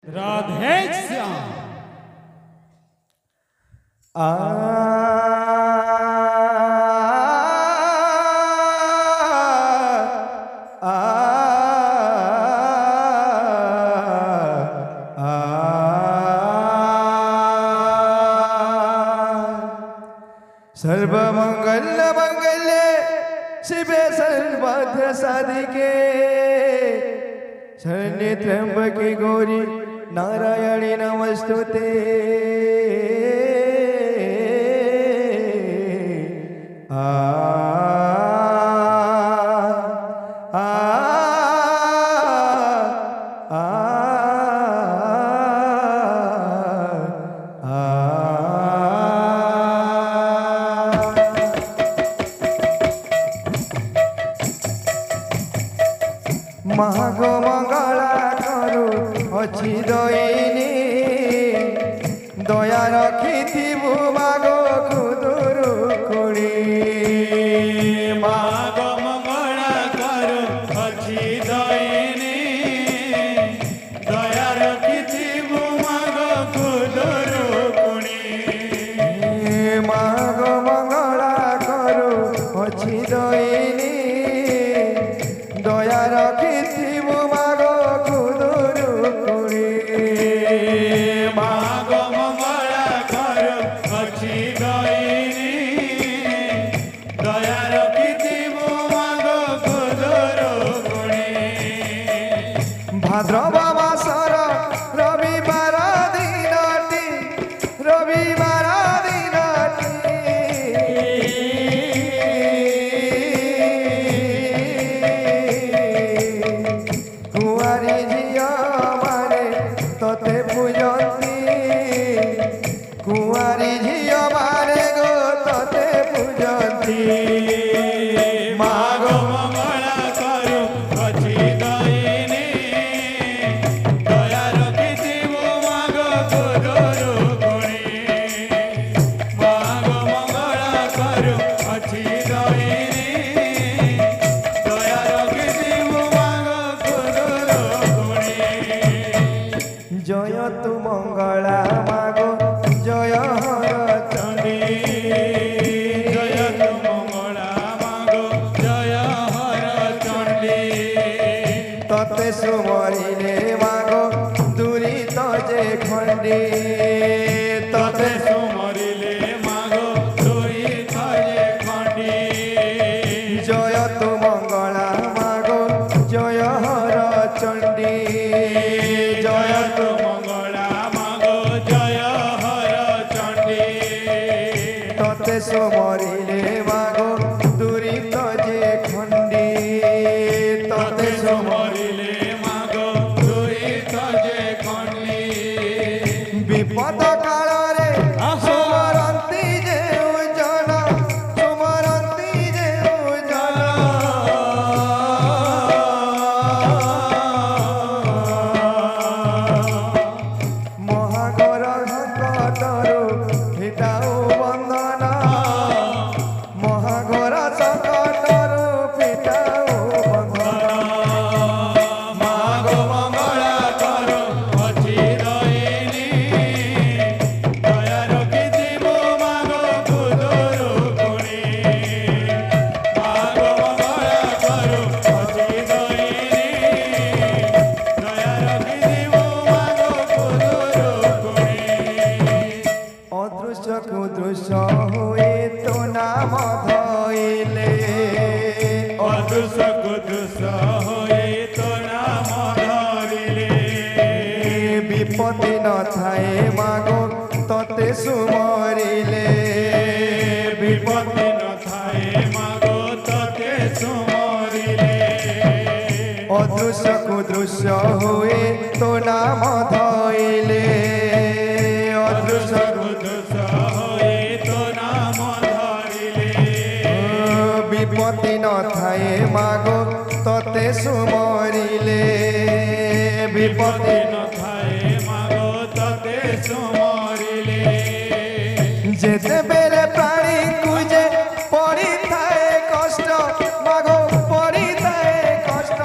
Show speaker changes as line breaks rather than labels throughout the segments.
राधे श्याम
सर्वमंगल मंगल्ये शिवे सर्वार्थ साधिके शरण्ये त्र्यंबके गौरी नारायणी नमस्तुते। महागो मंगला करू अच्छी दईनी दया रखिथिबु मागो खुदुरु कुड़ी।
मागो मंगला करू अच्छी दईनी दया रखिथिबु मागो खुदुरु कुड़ी।
मागो मंगला करू अच्छी दईनी दया रखिथिबु मागो खुदुरु कुड़ी।
मागो मंगला करू अच्छी दईनी दया रखिथिबु मागो खुदुरु कुड़ी।
भाद्रव मासर रविवार दिनटी रविवार दिनटी कुआरी झिया मारे तते पूजती कुआरी झिया मारे गो तते पूजती।
मागो मंगला करू अच्छी दईनी दया रखिथिबु मागो खुदुरु कुड़ी। मागो मंगला करू अच्छी दईनी दया रखिथिबु मागो खुदुरु कुड़ी।
जय तु मंगला मागो जय हर चंडी
जय तु मंगला मागो जय हर चंडी।
तते सुमरिले मागो दुरित जे खंडी
तते
तते
सुमरिले मागो दुरित जे खंडी।
जय तु मंगला मागो जय हर चंडी
जय तु मंगला मागो जय हर चंडी।
तते सुमरिले मागो दुरित जे खंडी तते
सुमरिले मागो दुरित जे खंडी।
विपद काଳରେ सुमरନ୍ତି ଯେଉଁ ଜନ ସୁମରନ୍ତି ଯେଉଁ ଜନ ମହାଘର ସଙ୍କଟରୁ ଫିଟାଉ ବନ୍ଧନ ମହାଘର ସଙ୍କଟରୁ ଫିଟାଉ ବନ୍ଧନ।
ମାଗୋ ମଙ୍ଗଳା କରୁ ଅଛି ଦଇନି ଦୟା ରଖିଥିବୁ ମାଗୋ ଖୁଦୁରୁ କୁଣି। ମାଗୋ ମଙ୍ଗଳା କରୁ ଅଛି ଦଇନି ଦୟା ରଖିଥିବୁ ମାଗୋ ଖୁଦୁରୁ କୁଣି।
ଅଦୃଶ୍ୟ କୁଦୃଶ୍ୟ ହୁଏ ତୋ ନାମ ଧଇଲେ
ଅଦୃଶ୍ୟ କୁଦୃଶ୍ୟ ହୋଇ ତୋ ନାମ ଧରିଲେ।
ବିପତ୍ତି ନଥାଏ ମାଗୋ ତତେ ସୁମରିଲେ
ବିପତ୍ତି ନଥାଏ ମାଗୋ ତତେ ସୁମରିଲେ।
ଅଦୃଶ୍ୟ କୁଦୃଶ୍ୟ ହୁଏ ତୋ ନାମ ଧଇଲେ
ଅଦୃଶ୍ୟ
ଅଦୃଶ୍ୟ
କୁଦୃଶ୍ୟ ହୋଇ ତୋ ନାମ ଧରିଲେ।
ବିପତ୍ତି ନଥାଏ ମାଗୋ ତତେ ସୁମରିଲେ
ବିପତ୍ତି
ବିପତ୍ତି
ନଥାଏ ମାଗୋ ତତେ ସୁମରିଲେ।
ଯେତେବେଳେ ପ୍ରାଣୀକୁ ଯେ ପଡ଼ିଥାଏ କଷ୍ଟ ମାଗୋ ପଡ଼ିଥାଏ କଷ୍ଟ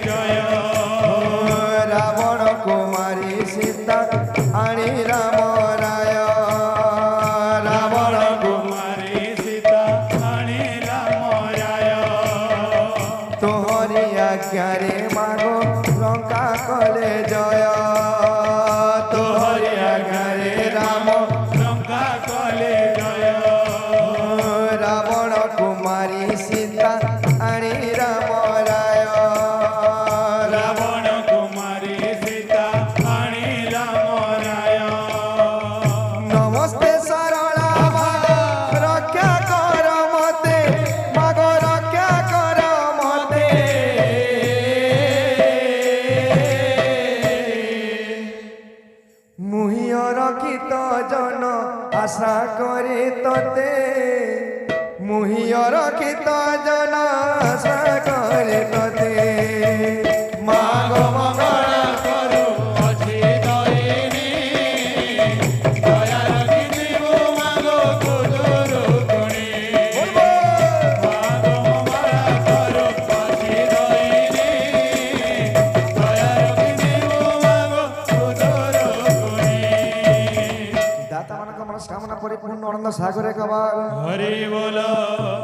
জয়
রাবণ কুমারী সীতা আনি রাম রায় রাবণ
কুমারী সীতা আনিলা মরায়
তোহরি আজ্ঞারে মাগো লঙ্কা কলে জয় তোহরি আজ্ঞারে রাম
লঙ্কা কলে জয়
রাবণ কুমারী সীতা আনি রাম রায়
রাবণ কুমারী সীতা আনিলা মরায়
নমস্তে সরলা মাগো রক্ষা কর মতে মাগো রক্ষা কর মতে মুহিয় রক্ষিত জন আশা করে ততে মুহিয় রক্ষিত জন আশা করে ততে মাগো মঙ্গলা
করু অছি দয়নি দয়া রাখিব মাগো কুদুরু গুণী মাগো মঙ্গলা করু অছি দয়নি দয়া রাখিব মাগো কুদুরু গুণী
দাতা ମାନଙ୍କ মନସ୍କାମନା ପରିପୂର୍ଣ୍ଣ ଆନନ୍ଦ ସାଗରେ କବା
হরি বল